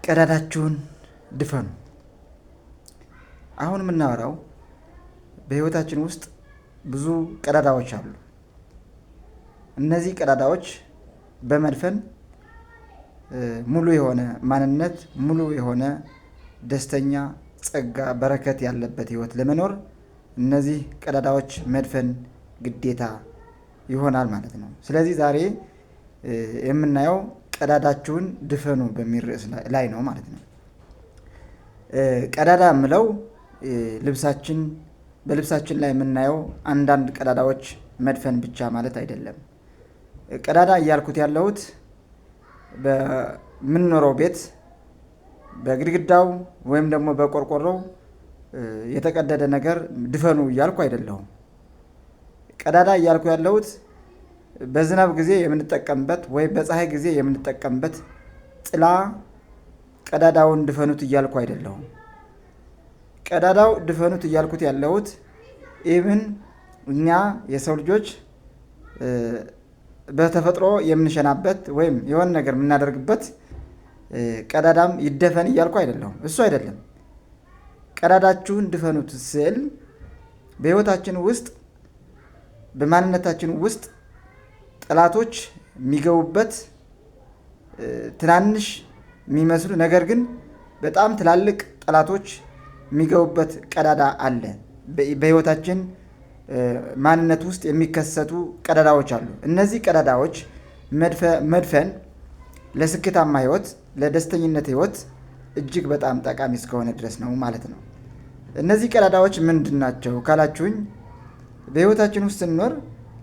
ቀዳዳችሁን ድፈኑ። አሁን የምናወራው በህይወታችን ውስጥ ብዙ ቀዳዳዎች አሉ። እነዚህ ቀዳዳዎች በመድፈን ሙሉ የሆነ ማንነት፣ ሙሉ የሆነ ደስተኛ፣ ጸጋ፣ በረከት ያለበት ህይወት ለመኖር እነዚህ ቀዳዳዎች መድፈን ግዴታ ይሆናል ማለት ነው። ስለዚህ ዛሬ የምናየው ቀዳዳችሁን ድፈኑ በሚል ርዕስ ላይ ነው ማለት ነው። ቀዳዳ የምለው በልብሳችን ላይ የምናየው አንዳንድ ቀዳዳዎች መድፈን ብቻ ማለት አይደለም። ቀዳዳ እያልኩት ያለሁት በምንኖረው ቤት በግድግዳው ወይም ደግሞ በቆርቆሮው የተቀደደ ነገር ድፈኑ እያልኩ አይደለሁም። ቀዳዳ እያልኩ ያለሁት በዝናብ ጊዜ የምንጠቀምበት ወይም በፀሐይ ጊዜ የምንጠቀምበት ጥላ ቀዳዳውን ድፈኑት እያልኩ አይደለሁም። ቀዳዳው ድፈኑት እያልኩት ያለሁት ኢቭን እኛ የሰው ልጆች በተፈጥሮ የምንሸናበት ወይም የሆነ ነገር የምናደርግበት ቀዳዳም ይደፈን እያልኩ አይደለሁም። እሱ አይደለም። ቀዳዳችሁን ድፈኑት ስል በህይወታችን ውስጥ በማንነታችን ውስጥ ጠላቶች የሚገቡበት ትናንሽ የሚመስሉ ነገር ግን በጣም ትላልቅ ጠላቶች የሚገቡበት ቀዳዳ አለ። በህይወታችን ማንነት ውስጥ የሚከሰቱ ቀዳዳዎች አሉ። እነዚህ ቀዳዳዎች መድፈን ለስኬታማ ህይወት፣ ለደስተኝነት ህይወት እጅግ በጣም ጠቃሚ እስከሆነ ድረስ ነው ማለት ነው። እነዚህ ቀዳዳዎች ምንድን ናቸው ካላችሁኝ፣ በህይወታችን ውስጥ ስንኖር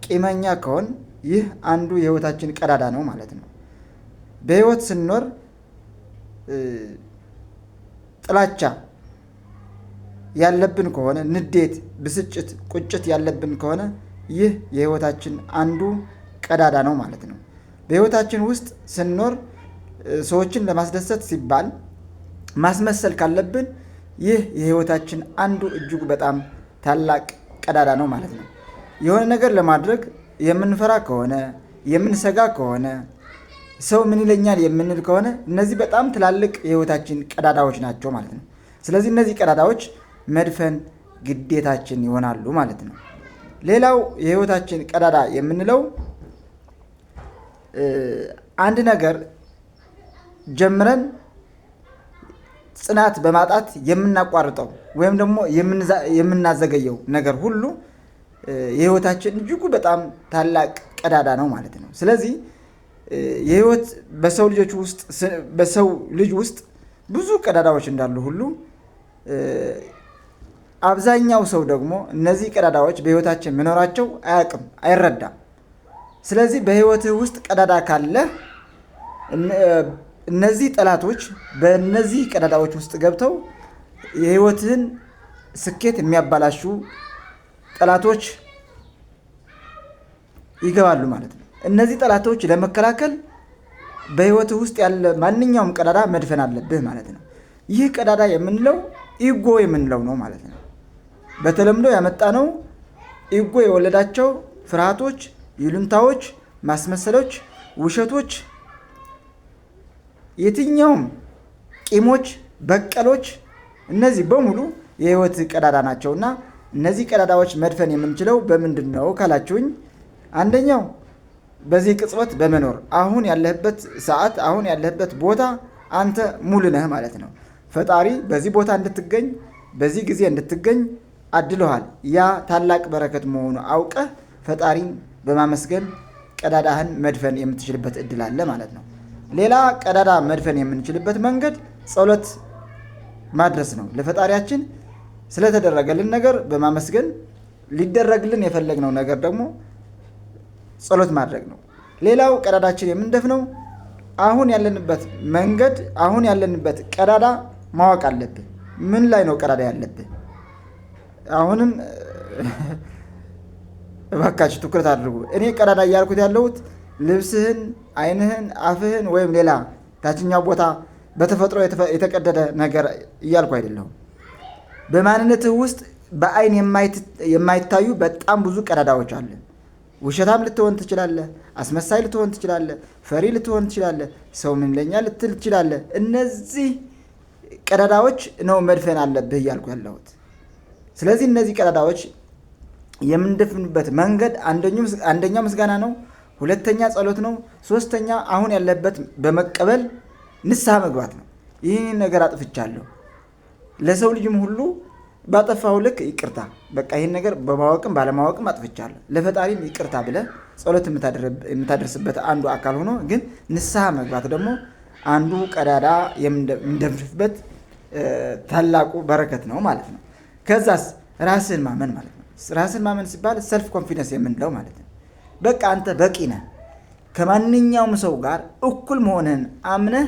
ቂመኛ ከሆን ይህ አንዱ የህይወታችን ቀዳዳ ነው ማለት ነው። በህይወት ስንኖር ጥላቻ ያለብን ከሆነ፣ ንዴት፣ ብስጭት፣ ቁጭት ያለብን ከሆነ ይህ የህይወታችን አንዱ ቀዳዳ ነው ማለት ነው። በህይወታችን ውስጥ ስንኖር ሰዎችን ለማስደሰት ሲባል ማስመሰል ካለብን ይህ የህይወታችን አንዱ እጅጉ በጣም ታላቅ ቀዳዳ ነው ማለት ነው። የሆነ ነገር ለማድረግ የምንፈራ ከሆነ፣ የምንሰጋ ከሆነ፣ ሰው ምን ይለኛል የምንል ከሆነ እነዚህ በጣም ትላልቅ የህይወታችን ቀዳዳዎች ናቸው ማለት ነው። ስለዚህ እነዚህ ቀዳዳዎች መድፈን ግዴታችን ይሆናሉ ማለት ነው። ሌላው የህይወታችን ቀዳዳ የምንለው አንድ ነገር ጀምረን ጽናት በማጣት የምናቋርጠው ወይም ደግሞ የምናዘገየው ነገር ሁሉ የህይወታችን እጅጉ በጣም ታላቅ ቀዳዳ ነው ማለት ነው። ስለዚህ የህይወት በሰው ልጅ ውስጥ ብዙ ቀዳዳዎች እንዳሉ ሁሉ አብዛኛው ሰው ደግሞ እነዚህ ቀዳዳዎች በህይወታችን መኖራቸው አያውቅም፣ አይረዳም። ስለዚህ በህይወትህ ውስጥ ቀዳዳ ካለ እነዚህ ጠላቶች በእነዚህ ቀዳዳዎች ውስጥ ገብተው የህይወትህን ስኬት የሚያባላሹ ጠላቶች ይገባሉ ማለት ነው። እነዚህ ጠላቶች ለመከላከል በህይወትህ ውስጥ ያለ ማንኛውም ቀዳዳ መድፈን አለብህ ማለት ነው። ይህ ቀዳዳ የምንለው ኢጎ የምንለው ነው ማለት ነው። በተለምዶ ያመጣነው ኢጎ የወለዳቸው ፍርሃቶች፣ ይሉንታዎች፣ ማስመሰሎች፣ ውሸቶች፣ የትኛውም ቂሞች፣ በቀሎች እነዚህ በሙሉ የህይወት ቀዳዳ ናቸውና እነዚህ ቀዳዳዎች መድፈን የምንችለው በምንድን ነው ካላችሁኝ፣ አንደኛው በዚህ ቅጽበት በመኖር አሁን ያለህበት ሰዓት፣ አሁን ያለህበት ቦታ አንተ ሙሉ ነህ ማለት ነው። ፈጣሪ በዚህ ቦታ እንድትገኝ፣ በዚህ ጊዜ እንድትገኝ አድሎሃል። ያ ታላቅ በረከት መሆኑ አውቀህ ፈጣሪን በማመስገን ቀዳዳህን መድፈን የምትችልበት እድል አለ ማለት ነው። ሌላ ቀዳዳ መድፈን የምንችልበት መንገድ ጸሎት ማድረስ ነው። ለፈጣሪያችን ስለተደረገልን ነገር በማመስገን ሊደረግልን የፈለግነው ነገር ደግሞ ጸሎት ማድረግ ነው። ሌላው ቀዳዳችን የምንደፍነው አሁን ያለንበት መንገድ፣ አሁን ያለንበት ቀዳዳ ማወቅ አለብህ። ምን ላይ ነው ቀዳዳ ያለብህ? አሁንም እባካችሁ ትኩረት አድርጉ። እኔ ቀዳዳ እያልኩት ያለሁት ልብስህን፣ ዓይንህን፣ አፍህን ወይም ሌላ ታችኛው ቦታ በተፈጥሮ የተቀደደ ነገር እያልኩ አይደለሁም። በማንነትህ ውስጥ በዓይን የማይታዩ በጣም ብዙ ቀዳዳዎች አሉ። ውሸታም ልትሆን ትችላለህ። አስመሳይ ልትሆን ትችላለህ። ፈሪ ልትሆን ትችላለህ። ሰው ምን ይለኛል ልትል ትችላለህ። እነዚህ ቀዳዳዎች ነው መድፈን አለብህ እያልኩ ያለሁት። ስለዚህ እነዚህ ቀዳዳዎች የምንደፍንበት መንገድ አንደኛው ምስጋና ነው፣ ሁለተኛ ጸሎት ነው፣ ሶስተኛ አሁን ያለበት በመቀበል ንስሐ መግባት ነው። ይህን ነገር አጥፍቻለሁ፣ ለሰው ልጅም ሁሉ ባጠፋው ልክ ይቅርታ፣ በቃ ይህን ነገር በማወቅም ባለማወቅም አጥፍቻለሁ፣ ለፈጣሪም ይቅርታ ብለህ ጸሎት የምታደርስበት አንዱ አካል ሆኖ ግን ንስሐ መግባት ደግሞ አንዱ ቀዳዳ የምንደፍንበት ታላቁ በረከት ነው ማለት ነው። ከዛስ ራስን ማመን ማለት ነው። ራስን ማመን ሲባል ሰልፍ ኮንፊደንስ የምንለው ማለት ነው። በቃ አንተ በቂ ነህ፣ ከማንኛውም ሰው ጋር እኩል መሆንህን አምነህ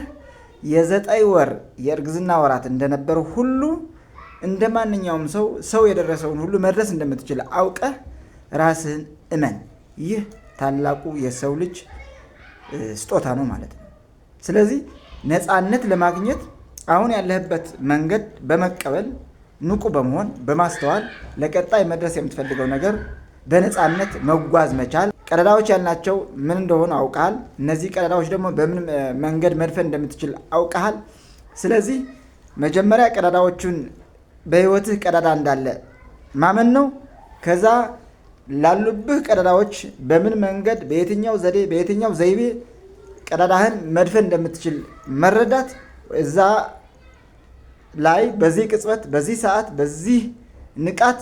የ9 ወር የእርግዝና ወራት እንደነበሩ ሁሉ እንደ ማንኛውም ሰው የደረሰውን ሁሉ መድረስ እንደምትችል አውቀህ ራስህን እመን። ይህ ታላቁ የሰው ልጅ ስጦታ ነው ማለት ነው። ስለዚህ ነፃነት ለማግኘት አሁን ያለህበት መንገድ በመቀበል ንቁ በመሆን በማስተዋል ለቀጣይ መድረስ የምትፈልገው ነገር በነፃነት መጓዝ መቻል። ቀዳዳዎች ያልናቸው ምን እንደሆኑ አውቀሃል። እነዚህ ቀዳዳዎች ደግሞ በምን መንገድ መድፈን እንደምትችል አውቀሃል። ስለዚህ መጀመሪያ ቀዳዳዎቹን በህይወትህ ቀዳዳ እንዳለ ማመን ነው። ከዛ ላሉብህ ቀዳዳዎች በምን መንገድ፣ በየትኛው ዘዴ፣ በየትኛው ዘይቤ ቀዳዳህን መድፈን እንደምትችል መረዳት፣ እዛ ላይ በዚህ ቅጽበት፣ በዚህ ሰዓት፣ በዚህ ንቃት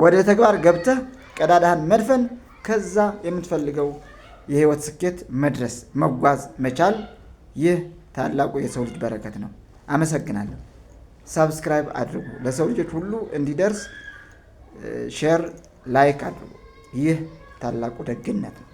ወደ ተግባር ገብተህ ቀዳዳህን መድፈን፣ ከዛ የምትፈልገው የህይወት ስኬት መድረስ መጓዝ መቻል። ይህ ታላቁ የሰው ልጅ በረከት ነው። አመሰግናለሁ። ሳብስክራይብ አድርጉ፣ ለሰው ልጆች ሁሉ እንዲደርስ ሼር፣ ላይክ አድርጉ። ይህ ታላቁ ደግነት ነው።